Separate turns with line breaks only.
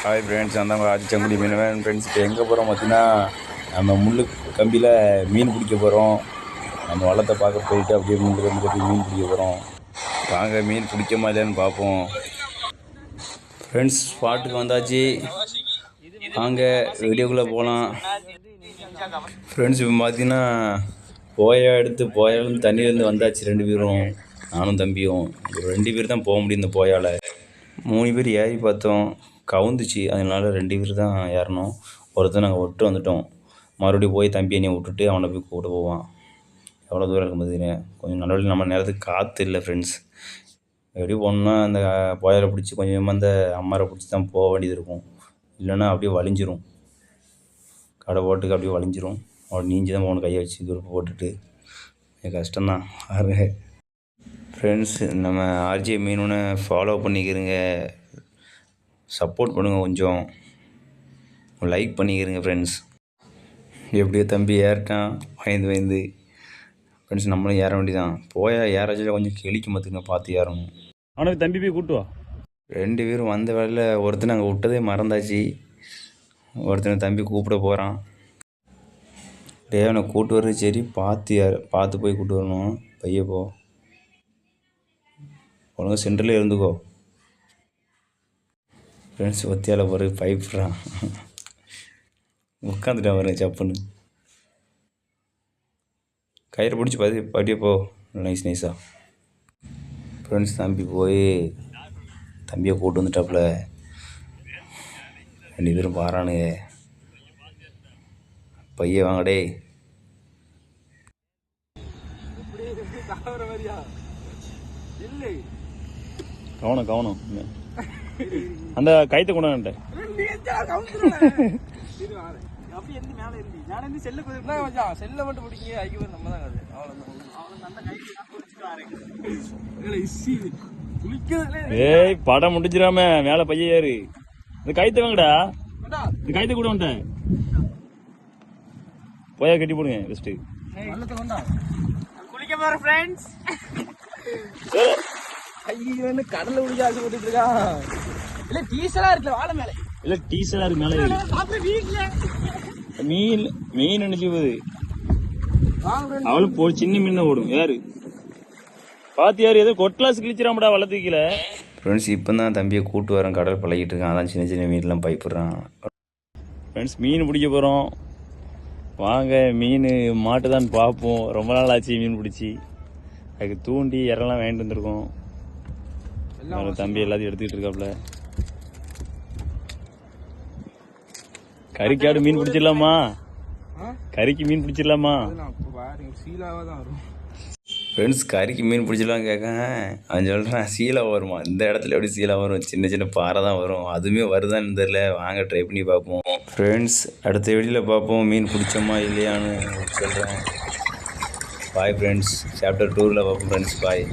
Hi friends, அந்த ஆதிச்சங்குடி மீனவன் friends. இப்போ எங்கே போகிறோம் பார்த்தீங்கன்னா, நம்ம முள்ளு கம்பியில் மீன் பிடிக்க போகிறோம். நம்ம வளத்தை பார்க்க போயிட்டு அப்படியே முள்ளு கம்பி கட்டி மீன் பிடிக்க போகிறோம். வாங்க மீன் பிடிக்குமா இல்லையான்னு பார்ப்போம். ஃப்ரெண்ட்ஸ், ஸ்பாட்டுக்கு வந்தாச்சு. வாங்க வீடியோக்குள்ளே போகலாம். ஃப்ரெண்ட்ஸ், இப்போ பார்த்தீங்கன்னா போயா எடுத்து போயாலும் தண்ணியிலேருந்து வந்தாச்சு. 2 பேரும், நானும் தம்பியும். 2 பேர் தான் போக முடியும் இந்த போயால். 3 பேர் ஏறி பார்த்தோம், கவுந்துச்சு. அதனால் 2 பேர் தான் ஏறணும். ஒருத்தர் நாங்கள் விட்டு வந்துட்டோம். மறுபடியும் போய் தம்பி என்னை விட்டுட்டு அவனை போய் கூப்பிட்டு போவான். எவ்வளோ தூரம் இருக்கும் பார்த்தீங்கன்னா, கொஞ்சம் நல்ல நம்ம நேரத்துக்கு காற்று இல்லை ஃப்ரெண்ட்ஸ். எப்படி போகணுன்னா அந்த போயாலை பிடிச்சி கொஞ்சமாக அந்த அம்மாரை பிடிச்சி தான் போக வேண்டியது இருக்கும். இல்லைன்னா அப்படியே வலிஞ்சிரும், கடை போட்டுக்கு அப்படியே வலிஞ்சிரும். அவன் நீஞ்சி தான் போகணும், கையை வச்சு குரூப் போட்டுட்டு. கஷ்டம்தான். ஃப்ரெண்ட்ஸ், நம்ம ஆர்ஜே மீனோன்னு ஃபாலோ பண்ணிக்கிறங்க, சப்போர்ட் பண்ணுங்கள், கொஞ்சம் லைக் பண்ணிக்கிறங்க ஃப்ரெண்ட்ஸ். எப்படியோ தம்பி ஏறிட்டான் பயந்து ஃப்ரெண்ட்ஸ். நம்மளும் ஏற வேண்டியதான். போயா ஏறாச்சும் கொஞ்சம் கெளிக்க மாற்றுங்க, பார்த்து ஏறணும்.
அவனுக்கு தம்பி போய் கூட்டுவா.
2 பேரும் வந்த வேலையில் ஒருத்தனை அங்கே விட்டதே மறந்தாச்சு. ஒருத்தனை தம்பி கூப்பிட போகிறான். அவனை கூப்பிட்டு வர்றது சரி, பார்த்து போய் கூப்பிட்டு வரணும். பைய போ, ஒழுங்காக சென்டரில் இருந்துக்கோ ஃப்ரெண்ட்ஸ். ஒத்தியால் போகிற பைப்றான், உட்காந்துட்டான் வரேன் சப்புன்னு. கயிறு பிடிச்சி படியே போ, நைஸாக ஃப்ரெண்ட்ஸ். தம்பி போய் தம்பியை கூப்பிட்டு வந்துட்டாப்புல. 2 பேரும் பாரானுங்க. பைய வாங்கடே.
கவனம் அந்த கைத்தை கொண்டாண்ட ஏய், படம் முடிஞ்சிடாம மேல பைய ஏறு. இந்த கைத்தை வாங்கடா, இந்த கைத்தை கூட வந்துட்டேன். போயா கட்டி போடுங்க ஃபர்ஸ்ட். குளிக்க போற ஃப்ரெண்ட்ஸ். ஐயோ, கடல்ல குளிக்க ஆசைப்பட்டு இருக்கான். இல்ல டீசலா இருக்குல வாழை மேல, இல்ல டீசலா இருக்கு மேல. மீன் நினைச்சு போகுது. அவளும் போ, சின்ன மீன் தான் ஓடும். யாரு பாத்து யாரு ஏதோ கொட்லாஸ் கிழிச்சிடாமடா வளர்த்துக்கல
ஃப்ரெண்ட்ஸ். இப்போ தான் தம்பியை கூப்பிட்டு வரேன், கடல் பழகிட்டு இருக்கான். அதான் சின்ன மீன்லாம் பைப்பிடுறான்.
ஃப்ரெண்ட்ஸ், மீன் பிடிக்க போகிறோம். வாங்க மீன் மாட்டுதான் பார்ப்போம். ரொம்ப நாள் ஆச்சு மீன் பிடிச்சி. அதுக்கு தூண்டி இறலாம் வாங்கிட்டு வந்துருக்கோம். தம்பி எல்லாத்தையும் எடுத்துக்கிட்டு இருக்காப்புல. கறிக்காடு மீன் பிடிச்சிடலாமா? கறிக்கு மீன் பிடிச்சிடலாமா
ஃப்ரெண்ட்ஸ்? கறிக்கு மீன் பிடிச்சிடலாம் கேட்க அவன் சொல்கிறான் சீலா வருமா. இந்த இடத்துல எப்படி சீலா வரும்? சின்ன பாறை தான் வரும். அதுவுமே வருதான்னு தெரியல. வாங்க ட்ரை பண்ணி பார்ப்போம் ஃப்ரெண்ட்ஸ். அடுத்த வீடியோவில் பார்ப்போம் மீன் பிடிச்சோமா இல்லையான்னு சொல்கிறேன். Bye friends. சாப்டர் 2ல் பார்ப்போம் ஃப்ரெண்ட்ஸ். பாய்.